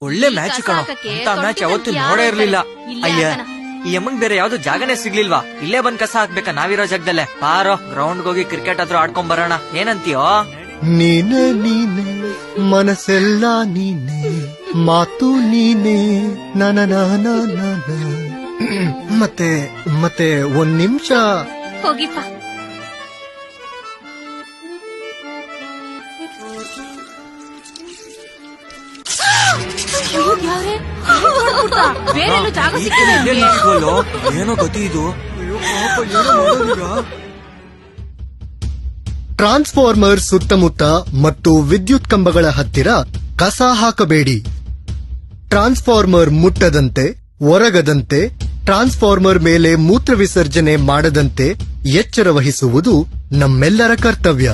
ಒಳ್ಳೆ ಮ್ಯಾಚ್ ಕಣೋ. ಅಂತ ಮ್ಯಾಚ್ ಯಾವತ್ತೂ ನೋಡೇ ಇರ್ಲಿಲ್ಲ. ಅಯ್ಯ, ಈ ಅಮ್ಮಂಗ್ ಬೇರೆ ಯಾವ್ದು ಜಾಗನೇ ಸಿಗ್ಲಿಲ್ವಾ? ಇಲ್ಲೇ ಬಂದ್ ಕಸ ಹಾಕ್ಬೇಕಾ ನಾವಿರೋ ಜಾಗದಲ್ಲೇ? ಬಾರೋ ಗ್ರೌಂಡ್ ಹೋಗಿ ಕ್ರಿಕೆಟ್ ಆದ್ರೂ ಆಡ್ಕೊಂಡ್ ಬರೋಣ. ಏನಂತೀಯೋ? ನೀನೆ ನೀನೆ ಮನಸ್ಸೆಲ್ಲ ನೀನೆ, ಮಾತು ನೀನೆ ನನ ಮತ್ತೆ ಮತ್ತೆ ಒಂದ್ ನಿಮಿಷ ಹೋಗಿಪ್ಪ. ಬೇರೆ ಜಾಗ ಸಿಕ್ಕಿದೆ. ಏನೋ ಗತಿ ಇದು. ಟ್ರಾನ್ಸ್ಫಾರ್ಮರ್ ಸುತ್ತಮುತ್ತ ಮತ್ತು ವಿದ್ಯುತ್ ಕಂಬಗಳ ಹತ್ತಿರ ಕಸ ಹಾಕಬೇಡಿ. ಟ್ರಾನ್ಸ್ಫಾರ್ಮರ್ ಮುಟ್ಟದಂತೆ, ಒರಗದಂತೆ, ಟ್ರಾನ್ಸ್ಫಾರ್ಮರ್ ಮೇಲೆ ಮೂತ್ರ ವಿಸರ್ಜನೆ ಮಾಡದಂತೆ ಎಚ್ಚರ ವಹಿಸುವುದು ನಮ್ಮೆಲ್ಲರ ಕರ್ತವ್ಯ.